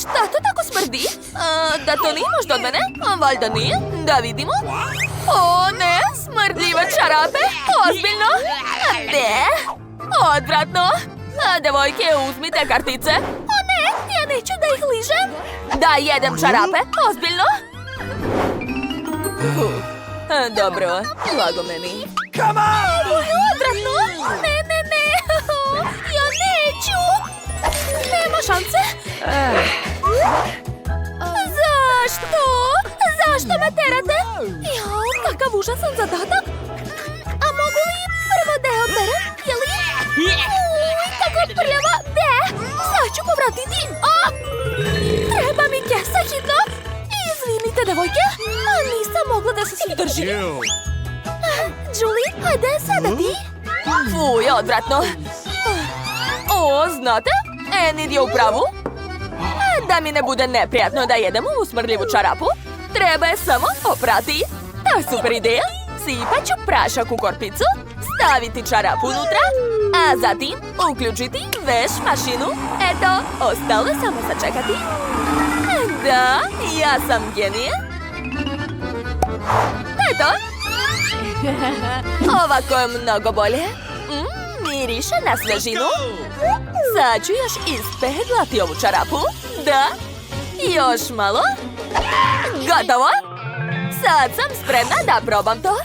Šta to tako smrdi? Da to nije možda od mene? Valjda nije. Da vidimo. O ne, smrdljive čarape. Ozbiljno? Ne. Odvratno. Devojke, uzmite kartice. O ne, ja neću da ih ližem. Da jedem čarape. Ozbiljno? Dobro, blago meni. Ovo je odvratno. Ne. Ja neću. Nema šanse. Zašto? Zašto me terate? Jao, kakav užasan zadatak. A mogu li prvo da je operem? Je li? Uj, tako prljava. De, sad ću povratiti. Treba mi kesa hitno. Izvinite, devojke. Nisam mogla da se svih držim. Julie, hajde sada ti. Fuj, odvratno. O, znate? Enid je u pravu. Da mi ne bude neprijatno da jedem ovu smrdljivu čarapu, treba je samo oprati. To je super ideja. Sipat ću prašak u korpicu, staviti čarapu unutra, a zatim uključiti veš mašinu. Eto, ostalo samo sačekati. Da, ja sam genije. Eto. Ovako je mnogo bolje. Miriše na svežinu. Sad ću još ispeglati ovu čarapu. Da. Još malo. Gotovo. Sad sam spremna da probam to.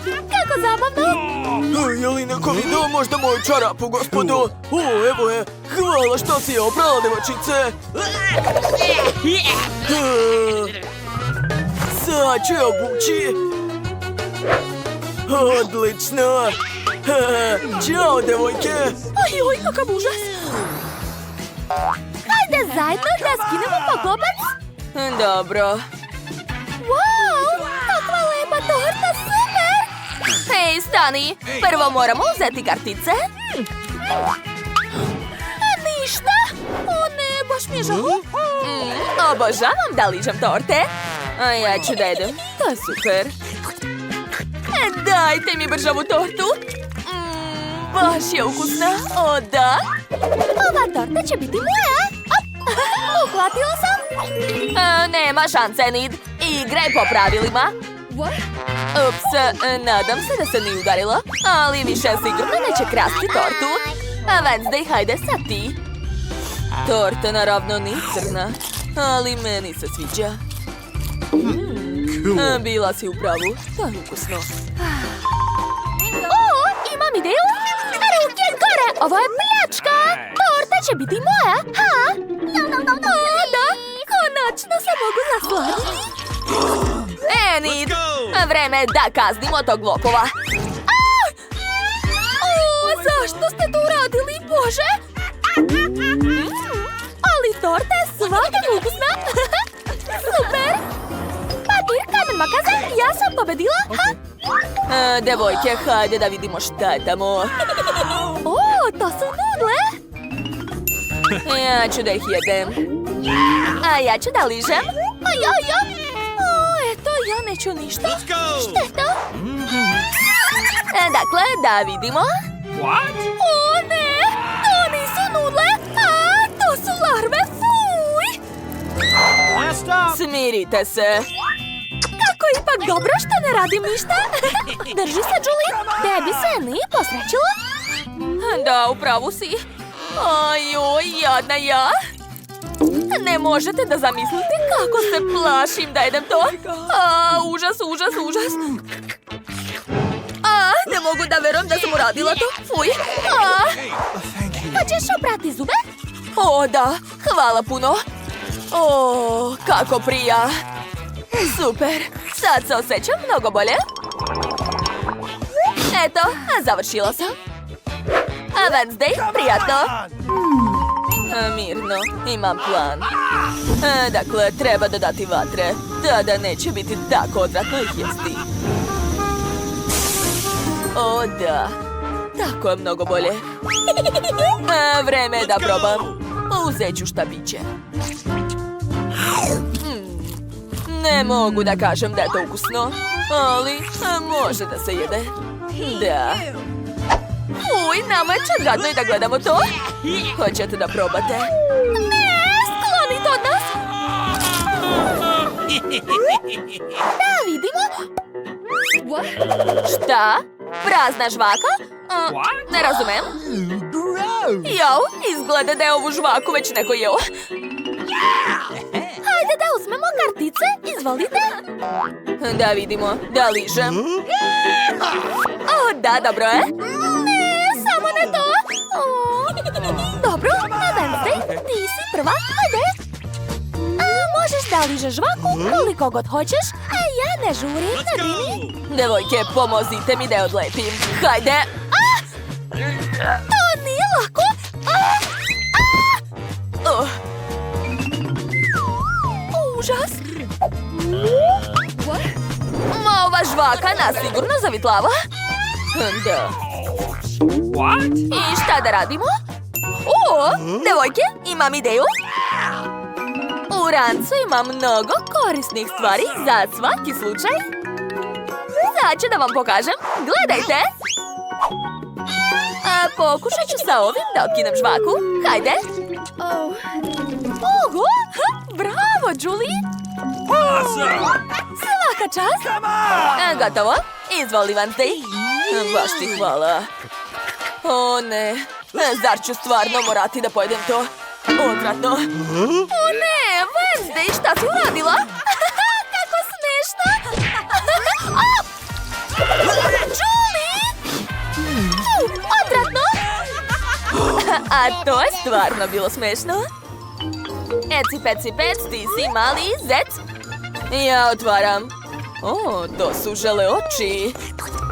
Kako zabavno. Je li neko video možda moju čarapu, gospodo? Evo je. Hvala što si je oprala, devojčice. Sad ću je obući. Odlično. Ćao, devojke. Oj, kakav užas. Hajde zajedno da skinemo poklopac. Dobro. Wow, kakva lepa torta, super. Hej, stani. Prvo moramo uzeti kartice. Ništa. O ne, baš mi je žao. Obožavam da ližem torte. A ja ću da jedem. To je super. Dajte mi bržavu tortu. Baš je ukusna. O, da. Ova torta će biti moja. Uhvatila sam. Nema šanse, Enid. Igraj po pravilima. Ups, nadam se da se nije udarila. Ali više sigurno neće krasti tortu. Wednesday, hajde sad ti. Torta naravno nije crna. Ali meni se sviđa. Bila si u pravu. To je ukusno. Imam ideju. Ruke gore. Ovo je pljačka. Torta će biti moja. Da. Konačno se mogu nasladiti. Enid. Vreme je da kaznimo tog lopova. Zašto ste to uradili, Bože? Ali torta je svakako ukusna. Super. Papir, kamen, makaze. Ja sam pobedila. Devojke, hajde da vidimo šta je tamo. To su nudle. Ja ću da ih jedem. A ja ću da ližem. Eto, ja neću ništa. Šteta. Dakle, da vidimo. O ne, to nisu nudle. To su larve, fuj. Smirite se. Kako ipak dobro što ne radim ništa. Drži se, Julie. Tebi se nije posrećilo? Da, upravo si. Ajoj, jadna ja. Ne možete da zamislite kako se plašim da jedem to. Užas. Ne mogu da verujem da sam uradila to. Fuj. Hoćeš oprati zube? O, da. Hvala puno. O, kako prija. Super. Sad se osjećam mnogo bolje. Eto, završila sam. Wednesday, prijatno. Mirno, imam plan. Dakle, treba dodati vatre. Da neće biti tako odvratno ih jesti. O, da. Tako je mnogo bolje. Vreme je da probam. Uzet ću šta biće. Ne mogu da kažem da je to ukusno, ali može da se jede. Da. Uj, nama je čak gadno i da gledamo to. Hoćete da probate? Ne, sklonite od nas. Da vidimo. Šta? Prazna žvaka? Ne razumem. Jao, izgleda da je ovu žvaku već neko jeo. Hajde da uzmemo kartice, izvolite. Da vidimo, da ližem. O, da, dobro je. Ne, samo ne to. Dobro, Wednesday, ti si prva, hajde. Možeš da ližeš žvaku koliko god hoćeš, a ja ne žurim, ne brini. Devojke, pomozite mi da je odlepim. Hajde. To nije lako. Užas. Ma ova žvaka nas sigurno zavitlava. Da. I šta da radimo? O, devojke, imam ideju. U rancu ima mnogo korisnih stvari za svaki slučaj. Sad ću da vam pokažem. Gledajte. Pokušat ću sa ovim da otkinem žvaku. Hajde. Oho, bravo, Julie. Svaka čast. Gotovo. Izvoli, Wednesday. Baš ti hvala. O ne, zar ću stvarno morati da pojedem to? Odvratno. O ne, Wednesday, šta si uradila? Kako smešno. Julie! Odvratno. A to je stvarno bilo smešno. Eci, peci, pec, ti si mali zec. Ja otvaram. O, to su žele oči.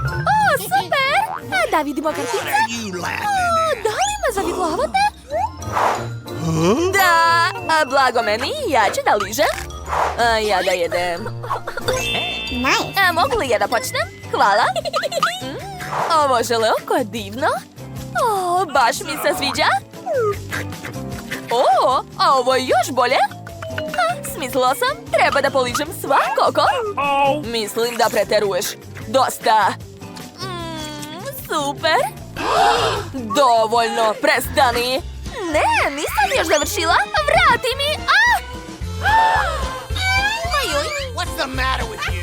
O, super! Da vidimo kartice. O, da li me zavitlavate? Da, blago meni, ja ću da ližem. Ja da jedem. Mogu li ja da počnem? Hvala. Ovo žele oko je divno. O, baš mi se sviđa. O, a ovo je još bolje. Smislila sam, treba da poližem svakako. Mislim da preteruješ. Dosta. Super. Dovoljno, prestani. Ne, nisam još završila. Vrati mi. What's the matter with you?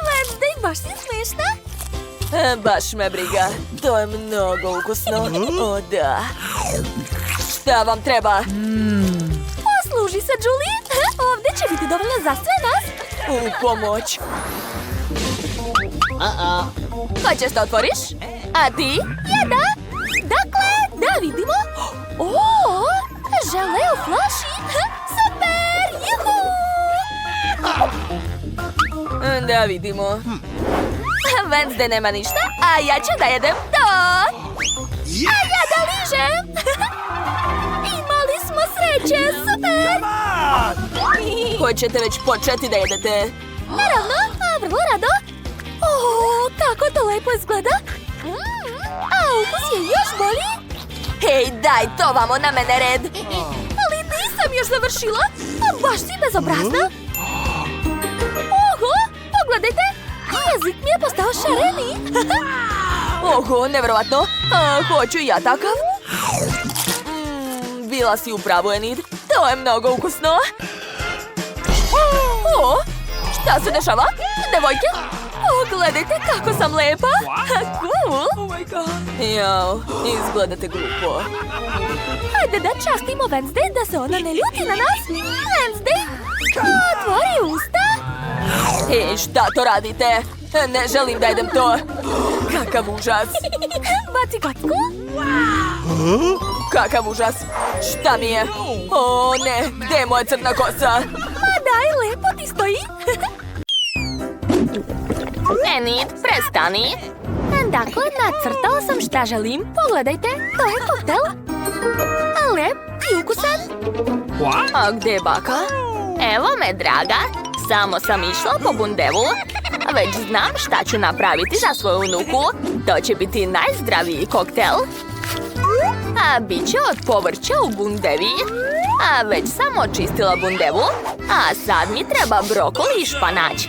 Wednesday, baš si smešna. Baš me briga. To je mnogo ukusno. O, da. Šta vam treba? Posluži se, Julie. Ovdje će biti dovoljno za sve nas. U pomoć. Hoćeš da otvoriš? A ti? Ja da. Dakle, da vidimo. O, žele u flaši. Super, juhu. Da vidimo. Wednesday nema ništa, a ja ću da jedem to. A ja da ližem. Imali smo sreće, super. Hoćete već početi da jedete? Naravno, vrlo rado. O, kako to lepo izgleda. A ukus je još bolji. Hej, daj to vamo na mene red. Ali nisam još završila. Baš si bezobrazna. Oho, pogledajte. Jezik mi je postao šareni. Oho, nevjerovatno. Hoću i ja takav. Bila si u pravu, Enid. To je mnogo ukusno. O, šta se dešava? Devojke? Pogledajte kako sam lepa. Cool. Oh my god. Jao, izgledate glupo. Hajde da častimo Wednesday da se ona ne ljuti na nas. Wednesday, otvori usta. Ej, šta to radite? Ne želim da jedem to. Kakav užas. Baci kocku. Kakav užas. Šta mi je? O ne, gdje je moja crna kosa? Ma daj, lepo ti stoji. Enid, prestani. Dakle, nacrtala sam šta želim. Pogledajte, to je koktel. Lep i ukusan. A gdje je baka? Evo me, draga. Samo sam išla po bundevu. Već znam šta ću napraviti za svoju unuku. To će biti najzdraviji koktel. A bit će od povrća u bundevi. A već sam očistila bundevu. A sad mi treba brokoli i španać.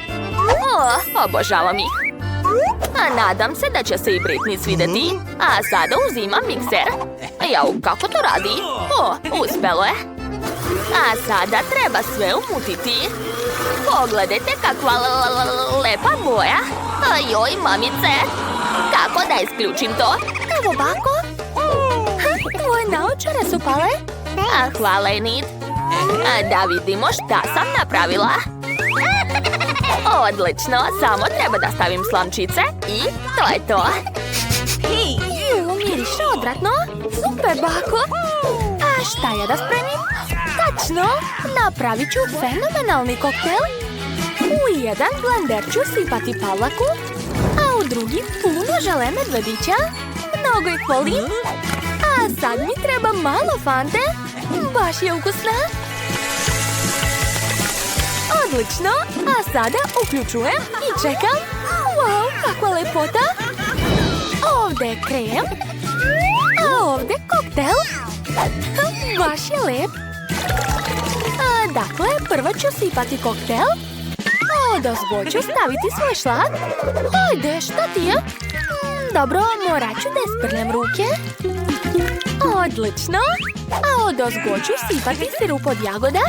O, obožavam ih. A nadam se da će se i Britney svidjeti. A sada uzimam mikser. Jau, kako to radi? O, uspelo je. A sada treba sve umutiti. Pogledajte kakva lepa boja. Joj, mamice. Kako da isključim to? Evo, bako. Tvoje naočare su pale. A hvala, Enid. Da vidimo šta sam napravila. Odlično, samo treba da stavim slamčice i to je to. Miriše odvratno. Super, bako. A šta ja da spremim? Tačno, napravit ću fenomenalni koktel. U jedan blender ću sipati pavlaku, a u drugi puno žele medvedića. Mnogo ih volim. A sad mi treba malo fante. Baš je ukusna. Odlično, a sada uključujem i čekam. Wow, kakva lepota. Ovdje je krem, a ovdje koktel. Baš je lep. Dakle, prvo ću sipati koktel. Odozgo ću staviti svoj šlag. Ajde, šta ti je? Dobro, morat ću da isprljam ruke. Odlično. A odozgo ću sipati sirup od jagoda.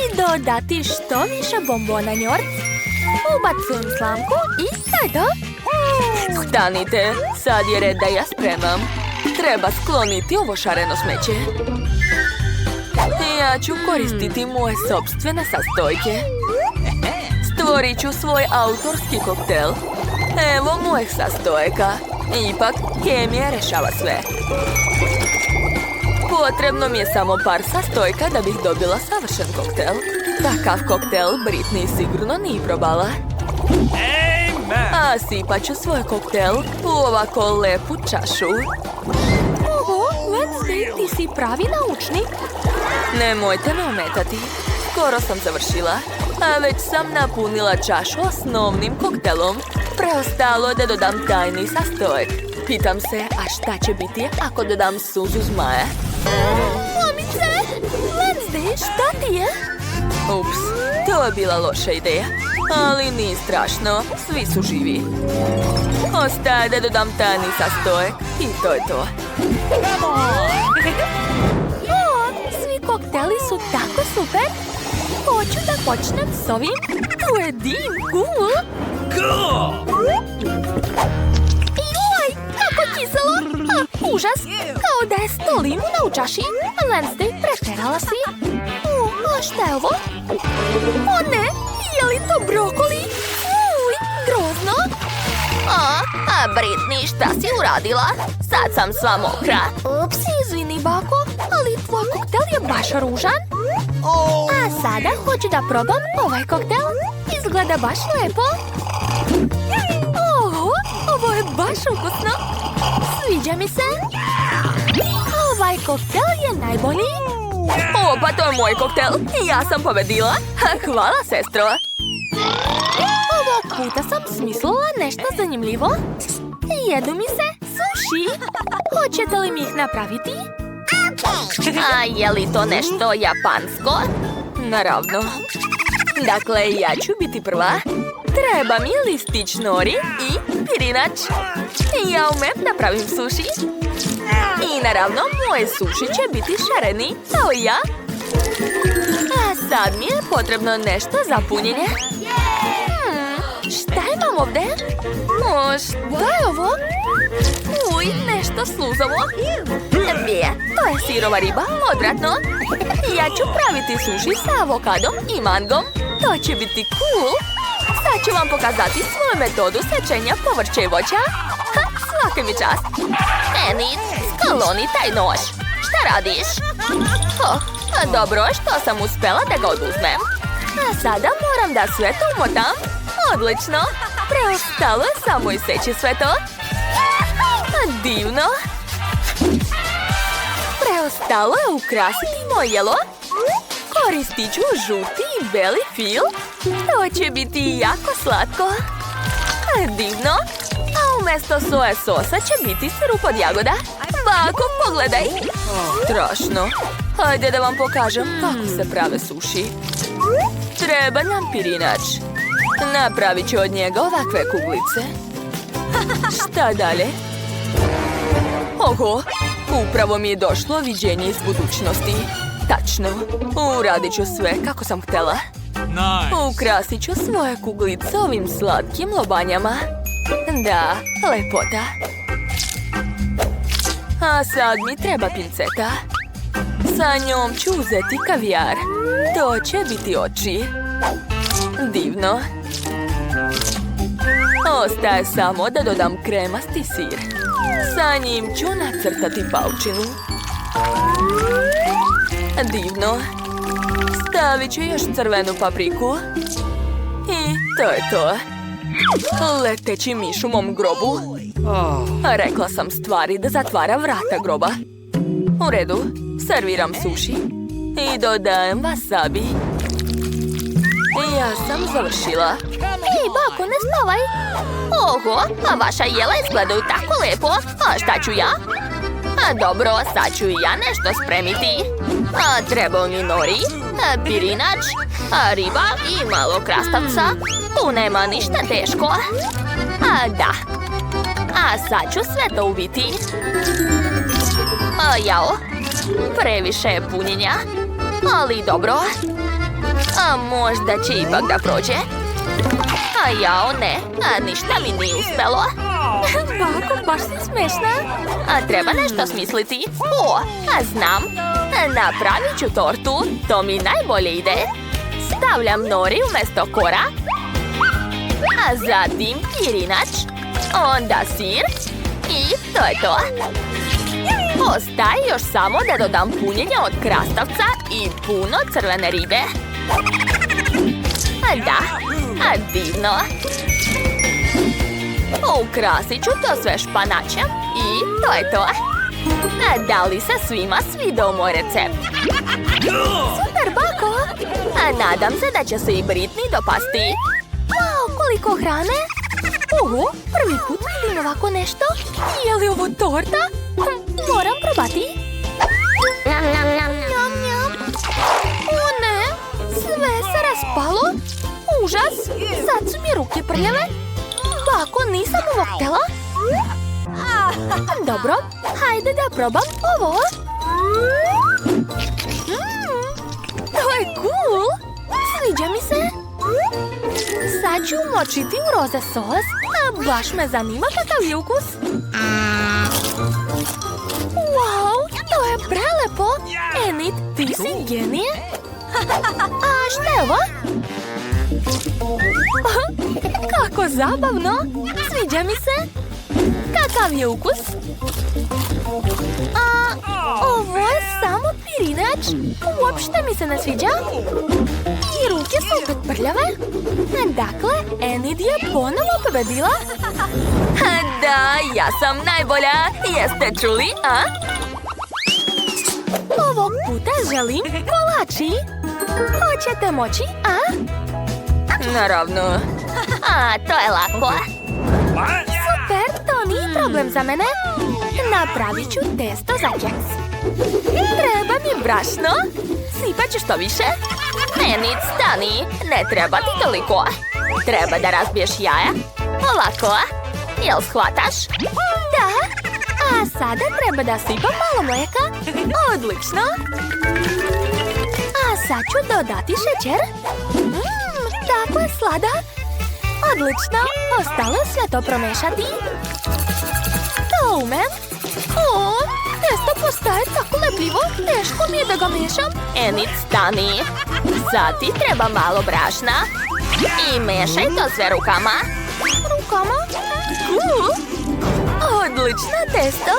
I dodati što više bombona njord. Ubacujem slamku i tada. Stanite, sad je red da ja spremam. Treba skloniti ovo šareno smeće. Ja ću koristiti moje sopstvene sastojke. Stvorit ću svoj autorski koktel. Evo mojih sastojka. Ipak, kemija rešava sve. Potrebno mi je samo par sastojka da bih dobila savršen koktel. Takav koktel Britney sigurno nije probala. A sipat ću svoj koktel u ovako lepu čašu. Oho, Wednesday, ti si pravi naučnik. Nemojte me ometati. Skoro sam završila, a već sam napunila čašu osnovnim koktelom. Preostalo je da dodam tajni sastojak. Pitam se, a šta će biti ako dodam suzu zmaja? Mamice! Wednesday, šta ti je? Ups, to je bila loša ideja. Ali nije strašno, svi su živi. Ostaje da dodam tajni sastojak i to je to. Svi kokteli su tako super. Hoću da počnem s ovim. To je dim, cool. Joj, kako kiselo. Užas, kao da je 100 limuna u čaši. Wednesday, preterala si. A šta je ovo? O ne, je li to brokoli? Uj, grozno. A Britney, šta si uradila? Sad sam sva mokra. Ups, izvini, bako, ali tvoj koktel je baš ružan. A sada hoću da probam ovaj koktel. Izgleda baš lepo. Ovo je baš ukusno. Sviđa mi se. Ovaj koktel je najbolji. Pa to je moj koktel. Ja sam pobedila. Hvala, sestro. Ovog puta sam smislila nešto zanimljivo. Jedu mi se sushi. Hoćete li mi ih napraviti? A je li to nešto japansko? Naravno. Dakle, ja ću biti prva. Treba mi listić nori i pirinač. Ja umem da pravim sushi. I naravno, moje sushi će biti šareni, kao ja. A sad mi je potrebno nešto za punjenje. Šta imam ovdje? Šta je ovo? Uj, nešto sluzavo. To je sirova riba, odvratno. Ja ću praviti sushi sa avokadom i mangom. To će biti cool. Sad ću vam pokazati svoju metodu sečenja povrća i voća. Svaka mi čast. Enid, skloni taj nož. Šta radiš? Dobro, što sam uspela da ga oduzmem. A sada moram da sve to umotam. Odlično. Preostalo je samo iseći sve to. Divno. Preostalo je ukrasiti moje jelo. Koristit ću žuti i beli fil. To će biti jako slatko. Divno. A umjesto soje sosa će biti sirup od jagoda. Bako, pogledaj. Strašno. Hajde da vam pokažem kako se prave suši. Treba nam pirinač. Napravit ću od njega ovakve kuglice. Šta dalje? Oho, upravo mi je došlo viđenje iz budućnosti. Tačno, uradit ću sve kako sam htjela. Ukrasit ću svoje kuglice ovim slatkim lobanjama. Da, lepota. A sad mi treba pinceta. Sa njom ću uzeti kavijar. To će biti oči. Divno. Ostaje samo da dodam kremasti sir. Sa njim ću nacrtati paučinu. Divno. Stavit ću još crvenu papriku. I to je to. Leteći miš u mom grobu. Rekla sam stvari da zatvara vrata groba. U redu, serviram sushi. I dodajem wasabi. Ja sam završila. Ej, bako, ne spavaj. Oho, a vaša jela izgledaju tako lepo. A šta ću ja? A dobro, sad ću i ja nešto spremiti. A treba mi nori, pirinač, riba i malo krastavca. Tu nema ništa teško. A da. A sad ću sve to uviti. Jao, previše je punjenja. Ali dobro. A možda će ipak da prođe. A jao, ne, ništa mi nije uspelo. Bako, baš si smešna. A treba nešto smisliti. Znam. Napravit ću tortu. To mi najbolje ide. Stavljam nori umjesto kora. A zatim pirinač. Onda sir. I to je to. Ostaje još samo da dodam punjenje od krastavca i puno crvene ribe. Da, divno. Ukrasit ću to sve španačem i to je to. Da li se svima svidao moj recept? Super, bako! Nadam se da će se i Britney dopasti. Wow, koliko hrane! Prvi put vidim ovako nešto. Je li ovo torta? Moram probati. Njam, njam. O ne, sve se raspalo. Užas, sad su mi ruke prljave. Bako, nisam ovo htjela. Dobro, hajde da probam ovo. To je cool. Sviđa mi se. Sad ću umočiti u roze sos. A baš me zanima kakav je ukus. Wow, to je prelepo. Enid, ti si genije. A šta je ovo? Kako zabavno. Sviđa mi se. Kakav je ukus? A ovo je samo pirinač. Uopšte mi se ne sviđa. I ruke su opet prljave. Dakle, Enid je ponovo pobedila. Da, ja sam najbolja. Jeste čuli, a? Ovog puta želim kolači. Hoćete moći, a? Naravno. A, to je lako. Super, to nije problem za mene. Napravit ću testo za keks. Treba mi brašno. Sipat ću što više. Enid, stani. Ne treba ti toliko. Treba da razbiješ jaja. Lako. Jel shvataš? Da. A sada treba da sipam malo mlijeka. Odlično. A sad ću dodati šećer. Tako je sladak. Odlično. Ostalo je sve to promešati. To umem. Testo postaje tako lepljivo. Teško mi je da ga mešam. Enid, stani. Sad ti treba malo brašna. I mešaj to sve rukama. Rukama? Odlično testo.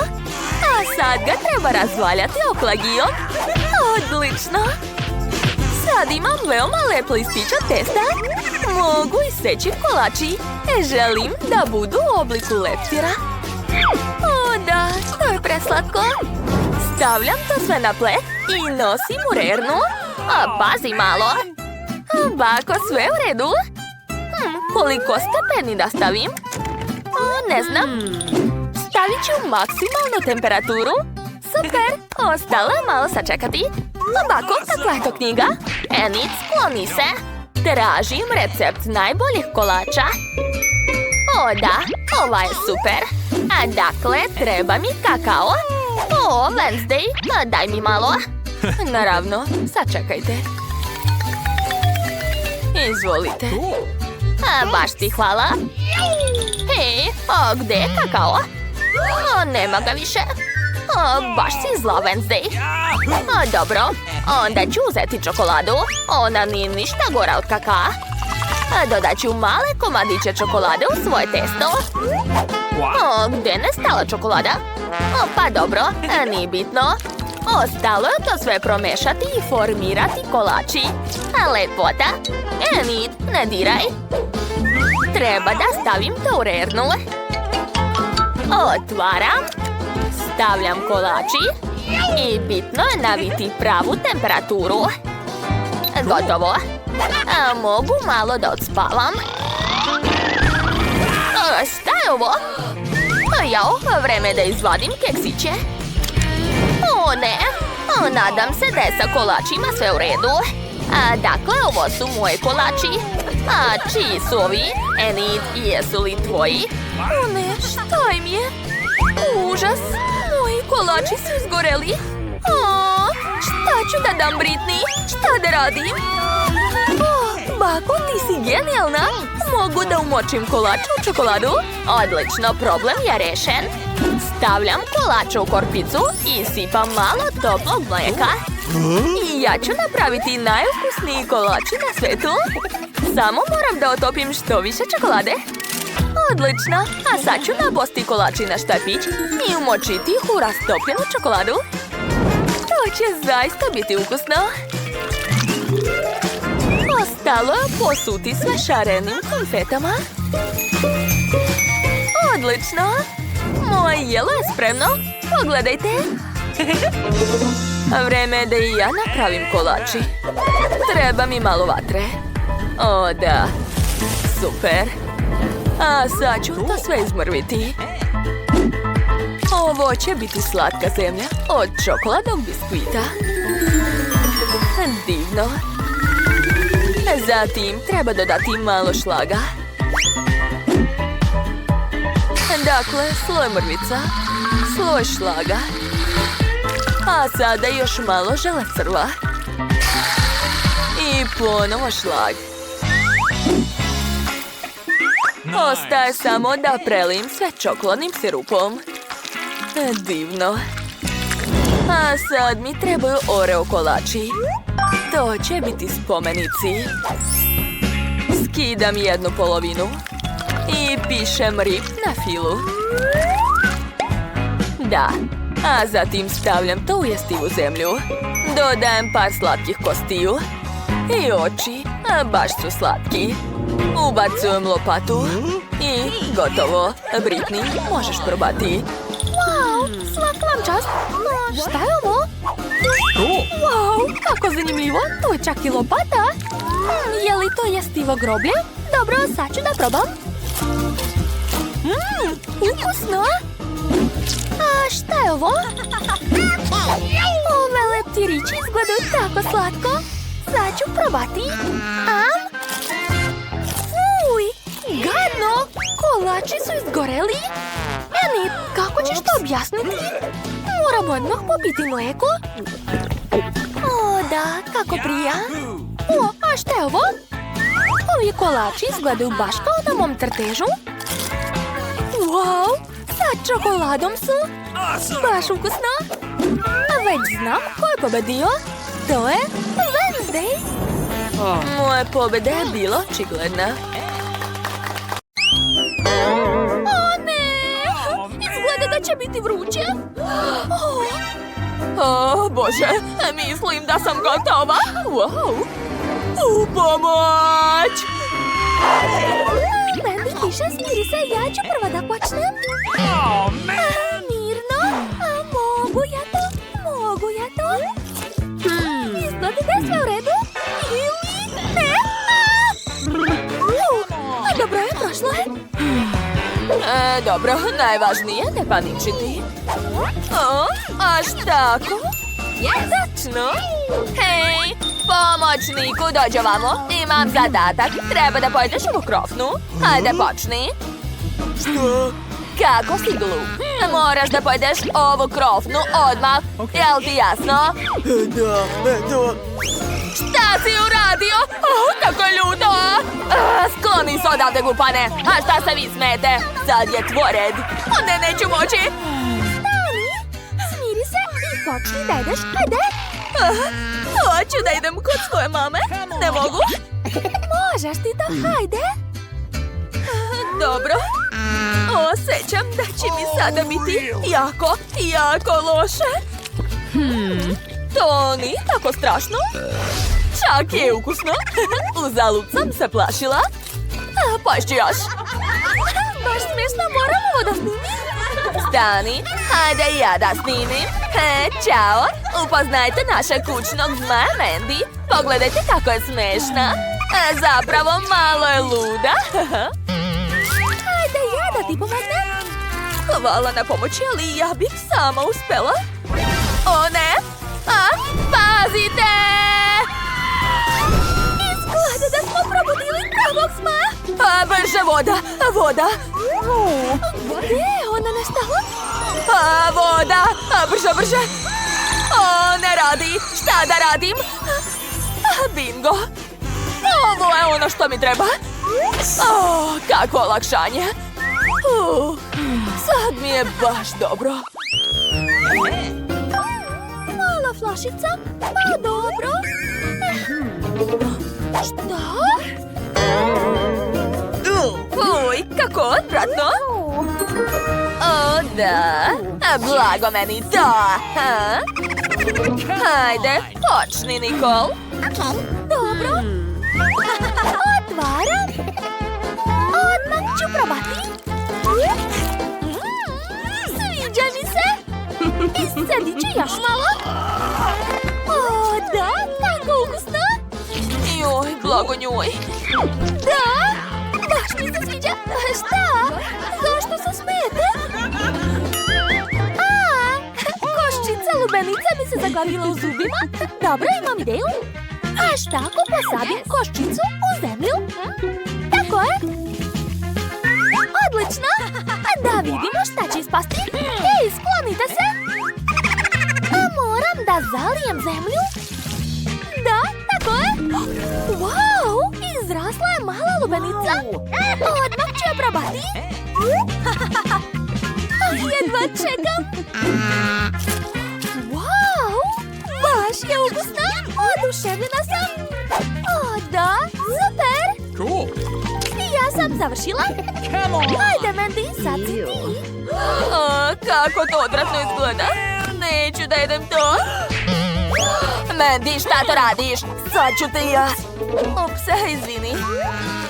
A sad ga treba razvaljati oklagijom. Odlično. Sad imam veoma lepo listića testa. Mogu iseći kolači. Želim da budu u obliku leptira. O da, to je preslatko. Stavljam to sve na plet i nosim u rernu. A pazi malo. Bako, sve u redu? Koliko stepeni da stavim? Ne znam. Stavit ću maksimalnu temperaturu. Super, ostalo je malo sačekati. Bako, kakva je to knjiga? Enid, skloni se. Tražim recept najboljih kolača. O da, ova je super. A dakle, treba mi kakao. O, Wednesday, daj mi malo. Naravno, sačekajte. Izvolite. Baš ti hvala. Hej, a gde je kakao? Nema ga više. Baš si zla, Wednesday. Dobro, onda ću uzeti čokoladu. Ona nije ništa gora od kakaa. Dodat ću male komadiće čokolade u svoje testo. Gde je nestala čokolada? Pa dobro, nije bitno. Ostalo je to sve promešati i formirati kolači. Lepota. Enid, ne diraj. Treba da stavim to u rernu. Otvaram. Stavljam kolači. I bitno je naviti pravu temperaturu. Gotovo. Mogu malo da odspavam. Šta je ovo? Jao, vreme da izvadim keksiće. O ne, nadam se da je sa kolačima sve u redu. Dakle, ovo su moji kolači. Čiji su ovi? Enid, jesu li tvoji? O ne, šta im je? Užas, moji kolači su izgoreli. Šta ću da dam Britney? Šta da radim? Bako, ti si genijalna. Mogu da umočim kolače u čokoladu? Odlično, problem je rešen. Stavljam kolače u korpicu i sipam malo toplog mlijeka. I ja ću napraviti najukusniji kolači na svetu. Samo moram da otopim što više čokolade. Odlično, a sad ću nabosti kolači na štapić i umočiti ih u rastopljenu čokoladu. To će zaista biti ukusno. Ostalo je posuti sve šarenim konfetama. Odlično! Moje jelo je spremno. Pogledajte. Vreme je da i ja napravim kolači. Treba mi malo vatre. O da, super. A sad ću to sve izmrviti. Ovo će biti slatka zemlja od čokoladnog biskvita. Divno. Zatim treba dodati malo šlaga. Dakle, sloj mrvica, sloj šlaga. A sada još malo žele crva. I ponovo šlag. Ostaje samo da prelim sve čokoladnim sirupom. Divno. A sad mi trebaju Oreo kolači. To će biti spomenici. Skidam jednu polovinu i pišem rip na filu. Da, a zatim stavljam to u jestivu zemlju. Dodajem par slatkih kostiju i oči, baš su slatki. Ubacujem lopatu i gotovo. Britney, možeš probati. Wow, svaka vam čast. Šta je ovo? Wow, kako zanimljivo. Tu je čak i lopata. Je li to jestivo groblje? Dobro, sad ću da probam. Ukusno. A šta je ovo? Ove leptirići izgledaju tako slatko. Sad ću probati. Fuj, gadno. Kolači su izgoreli. Enid, kako ćeš to objasniti? Moram odmah popiti mlijeko. O, da, kako prija. O, a šta je ovo? Ovi kolači izgledaju baš kao na mom trtežu. Wow, sa čokoladom su. Baš ukusno. A već znam ko je pobedio. To je Wednesday. Moja pobjeda je bila očigledna. O ne, izgleda da će biti vruće. O, Bože, mislim da sam gotova. Wow. U pomoć! Mandy piše smiri se, ja ću prva da počnem. Mirno, a mogu ja to? Mogu ja to? Izgleda da je sve u redu? Ili ne? Dobro je, prošlo je. Dobro, najvažnije ne paničiti. O, a šta ako? Tačno. Hej, Pomoćniku, dođi ovamo. Imam zadatak. Treba da pojedeš ovu krofnu. Hajde, počni. Šta? Kako si glup? Moraš da pojedeš ovu krofnu odmah. Jel ti jasno? Da, eto. Šta si uradio? Kako je ljuto! Skloni se odavde, glupane. A šta se vi smete? Sad je tvoj red. O ne, neću moći. Stani, smiri se i počni da ideš. Hajde. Hoću da idem kod svoje mame. Ne mogu. Možeš ti to, hajde. Dobro. Osjećam da će mi sada biti jako loše. To nije tako strašno. Čak je ukusno. Uzalud sam se plašila. Poješću još. Baš smiješno, moram ovo da snimim. Stani, hajde ja da snimim. Ćao, upoznajte našeg kućnog zmaja Mandy. Pogledajte kako je smešna. Zapravo malo je luda. Hajde ja da ti pomognem. Hvala na pomoći, ali ja bih sama uspela. O ne! Pazite! Izgleda da smo probudili pravog zmaja. Brže voda! Gdje je ona nestala? Voda! Brže! O, ne radi! Šta da radim? Bingo! Ovo je ono što mi treba. Kako olakšanje! Sad mi je baš dobro. Mala flašica, pa dobro. Šta? Uj, kako odvratno! O, da! Blago meni to! Hajde, počni, Nikol! Dobro. Otvaram. Odmah ću probati. Sviđa mi se. Iscedit ću još malo. O, da, tako ukusno. Joj, blago njoj! Da, baš mi se sviđa. Šta? Zašto se smijete? Koščica lubenica mi se zaglavila u zubima. Dobro, imam ideju. A šta ako posadim koščicu u zemlju? Tako je. Odlično. Da vidimo šta će ispasti. Ej, sklonite se. Moram da zalijem zemlju. Da, tako je. Wow, izrasla je mala lubenica. Odmah ću je probati. Jedva čekam. Wow, baš je ukusna. Oduševljena sam. O, da, super. Cool. Ja sam završila. Hajde, Mandy, sad si ti. Kako to odvratno izgleda. Neću da jedem to. Mandy, šta to radiš? Sad ću te ja. Ups, izvini.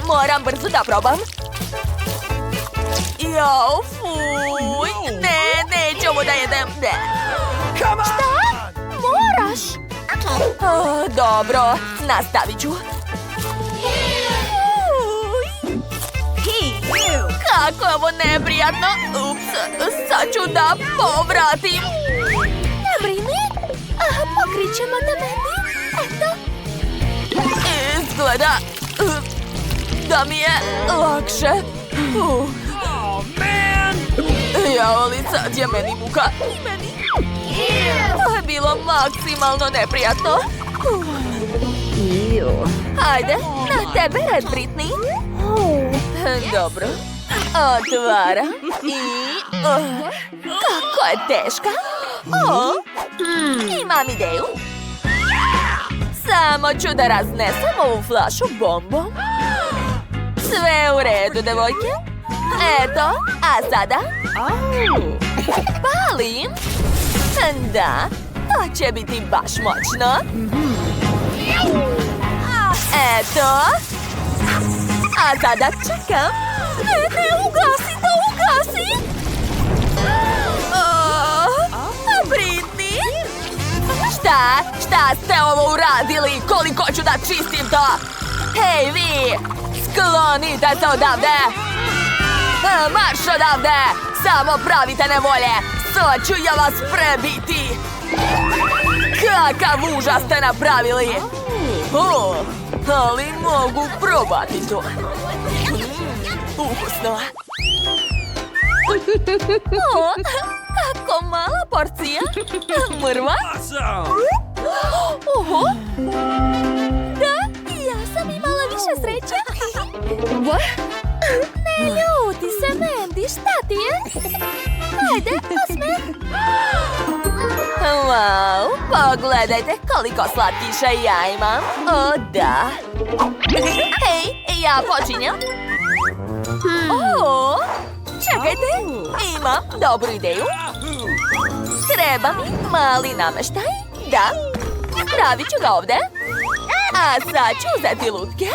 Moram brzo da probam. Jao, fuj. Ne, neću ovo da jedem. Ne. Šta? Moraš. Dobro, nastavit ću. Kako je ovo neprijatno. Ups, sad ću da povratim. Ne brini. Pokrit ćemo te, Mandy. Eto. Izgleda da mi je lakše. Oh, man! Jao, ali sad je meni muka. I meni. To je bilo maksimalno neprijatno. Hajde, na tebe red, Britney. Dobro. Otvaram i... kako je teška. Imam ideju. Samo ću da raznesem ovu flašu bombom. Sve u redu, devojke. Eto, a sada... palim. Da, to će biti baš moćno. Eto. A sada čekam. Ne, ugasi to, ugasi. Britney? Šta ste ovo uradili? Koliko ću da čistim to? Hej, vi! Sklonite se odavde! Marš odavde! Samo pravite nevolje! Sad ću ja vas prebiti! Kakav užas ste napravili! O, ali mogu probati to. Ukusno. O, kako mala porcija. Mrva? Awesome! Oho. Da, ja sam imala više sreće. Ne ljuti se, Mandy, šta ti je? Ajde, osmeh. Wow, pogledajte koliko slatkiša ja imam. O, da. Hej, ja počinjem. O, čekajte, imam dobru ideju. Treba mi mali nameštaj. Da, stavit ću ga ovdje. A sad ću uzeti lutke.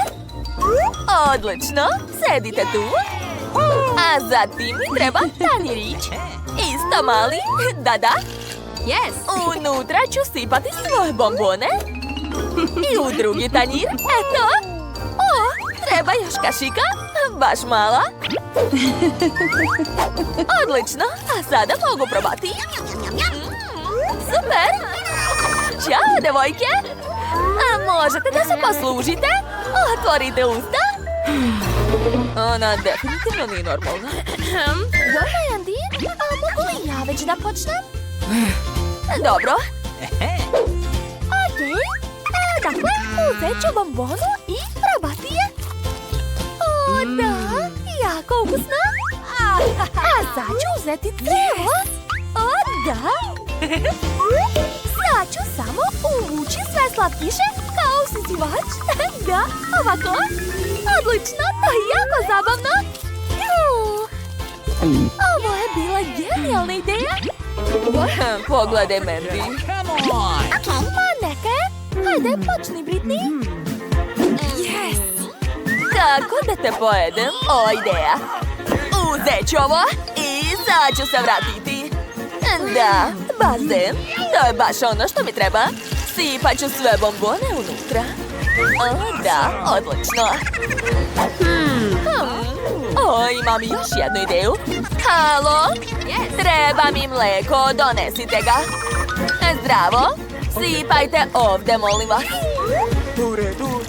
Odlično, sedite tu. A zatim mi treba tanjirić. Isto mali, da. Unutra ću sipati svoje bombone. I u drugi tanjir, eto. O, treba još kašika, baš mala. Odlično, a sada mogu probati. Super! Ćao, devojke! A možete da se poslužite? Otvorite usta. Ona definitivno nije normalna. Mandy, a mogu li ja već da počnem? Dobro. Okej. Dakle, uzet ću bombonu i probati je. O, da, jako ukusno. A sad ću uzeti cijelo. O, da. Sad ću samo uvući sve slatkiše kao usisivač. Da, ovako. Odlično, to je jako zabavno. Ovo je bila genijalna ideja. Pogledaj, Mandy. Come on! Pa neka je. Hajde, počni, Britney. Kako da te pojedem? O, ideja. Uzet ću ovo i sad ću se vratiti. Da, bazen. To je baš ono što mi treba. Sipat ću sve bombone unutra. O, da, odlično. O, imam još jednu ideju. Halo? Treba mi mleko, donesite ga. Zdravo. Sipajte ovdje, molim vas. U redu.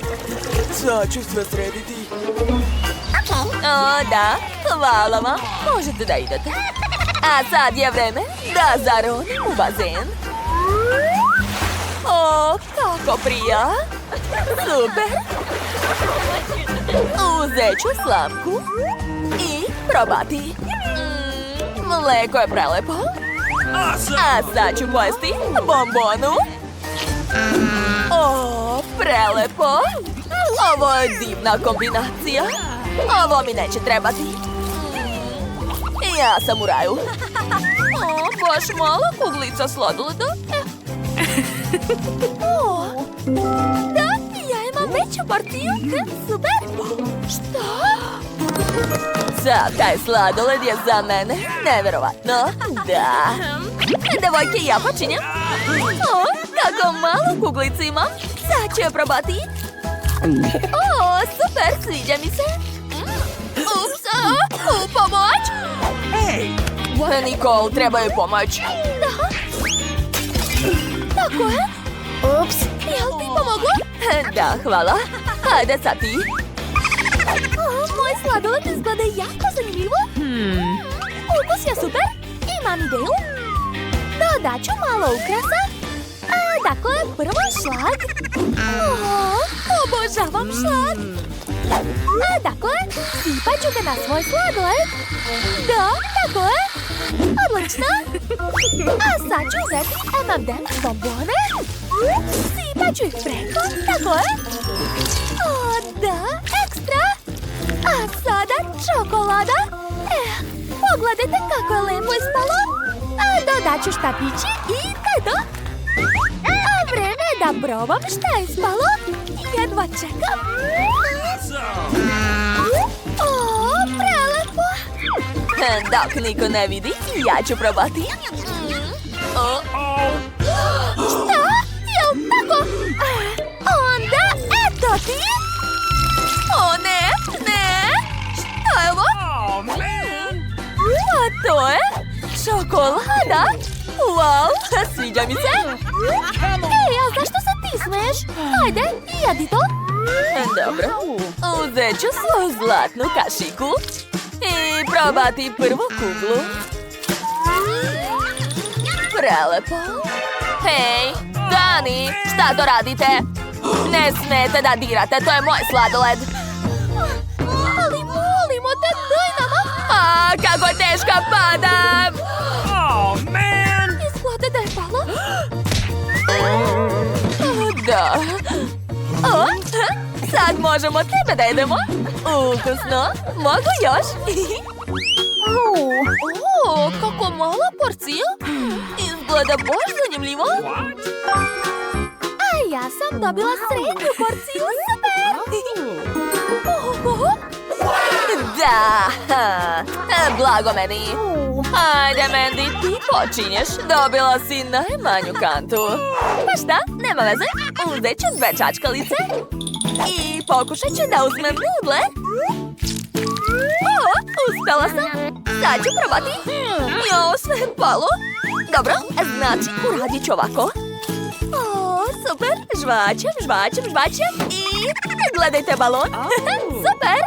Sad ću sve srediti. O, da, hvala vam. Možete da idete. A sad je vreme da zaronim u bazen. O, kako prija. Super. Uzet ću slamku i probati. Mleko je prelepo. Awesome! A sad ću pojesti bombonu. O, prelepo. Ovo je divna kombinacija. Ovo mi neće trebati. Ja sam u raju. O, baš malo kuglica sladoleda. O, da, ja imam veću porciju. Super. Šta? Sav taj sladoled je za mene neverovatno. Da. Devojke, ja počinjem. O, kako malo kuglica imam. Sad ću je probati. O, super, sviđa mi se. Ups, u pomoć. Hey! Nicole, treba joj pomoć. Da. Tako je. Ups. Jel ti pomogla? Da, hvala. Hajde sad ti. O, moj sladoled izgleda jako zanimljivo. Ukus je super. Imam ideju. Dodat ću malo ukrasa. Dakle, prvo šlag. O, obožavam šlag. Dakle, sipat ću ga na svoj sladoled. Da, tako je. Odlično. A sad ću uzeti M&M's bombone. Sipat ću ih preko, tako je. O, da, ekstra. A sada čokolada. Pogledajte kako je lepo ispalo. Dodat ću štapići i eto. A vreme je da probam šta je ispalo. Jedva čekam. O, prelepo. Dok niko ne vidi, ja ću probati. O. Šta? Jel tako? Onda eto ti. O ne, ne. Šta je ovo? Oh, man! A to je čokolada. Wow, sviđa mi se. Ej, a zašto se ti smeš. Ajde, jedi to. Dobro. Uzet ću svoju zlatnu kašiku i probati prvu kuglu. Prelepo. Hej, Dani, šta to radite? Ne smete da dirate, to je moj sladoled. Ali molimo te, daj nama. A, kako teško padam! Oh, man! Izgleda da je palo. Da. O, sad možemo tebe da jedemo. Ukusno. Mogu još? O, kako mala porcija. Izgleda baš zanimljivo. A ja sam dobila srednju porciju, super. Oho. Da. Blago meni. Ajde, Mandy, ti počinješ. Dobila si najmanju kantu. Pa šta, nema veze. Uzet ću 2 čačkalice i pokušat ću da uzmem nudle. O, uspela sam. Sad ću probati. Jo, sve je palo. Dobro, znači uradit ću ovako. O, super. Žvačem, žvačem, žvačem i gledajte balon. Super.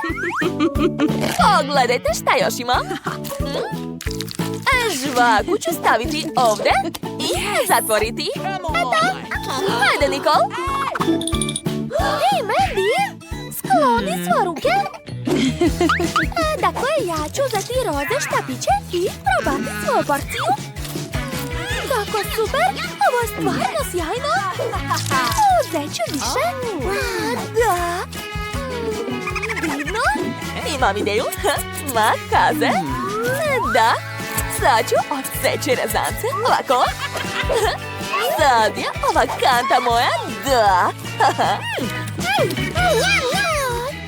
Pogledajte šta još ima. Žvaku ću staviti ovdje i zatvoriti. Hajde, Nikol. Hej, Mandy, skloni svoje ruke. Dakle, ja ću uzeti roze štapiće i probati svoju porciju. Kako super, ovo je stvarno sjajno. Uzet ću više. Da. Divno. Imam ideju. Makaze. Da. Sad ću odseći rezance. Ovako. Sad je ova kanta moja. Da.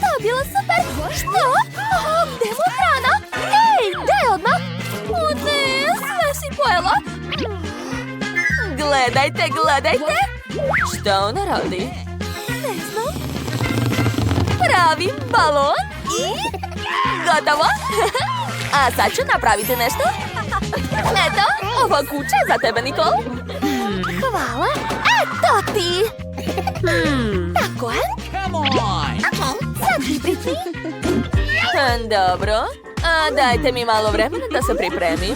To je bilo super. Što? Gde je moja hrana? Ej, daj odmah. O ne, sve si pojela. Gledajte, gledajte. Šta ona radi? Ne znam. Pravim balon i gotovo. A sad ću napraviti nešto. Eto, ovo kuće za tebe, Nikol. Hvala. Eto ti. Tako je. Come on! Sad ti Britney. Dobro. A dajte mi malo vremena da se pripremim.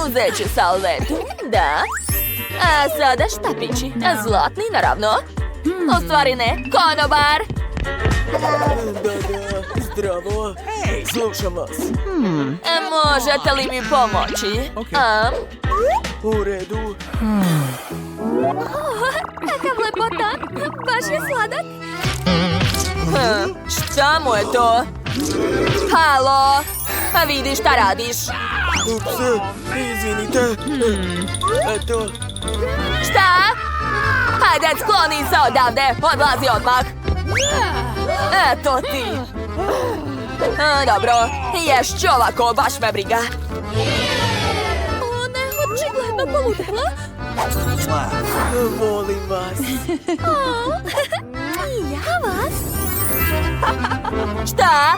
Uzet ću salvetu. Da. A sada štapići. Zlatni, naravno. U stvari ne. Konobar. Da, zdravo. Slušam vas. Možete li mi pomoći? U redu. Kakav lepotan. Baš je sladak. Šta mu je to? Halo? A vidi šta radiš? Ups, izvinite. Eto. Šta? Hajde, skloni se odavde. Odlazi odmah. Eto ti. Dobro, ješću ovako, baš me briga. O ne, očigledno poludela. Volim vas. I ja vas. Šta?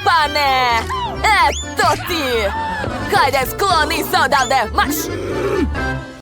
Pa ne. Eto ti. Hajde, skloni se odavde. Marš.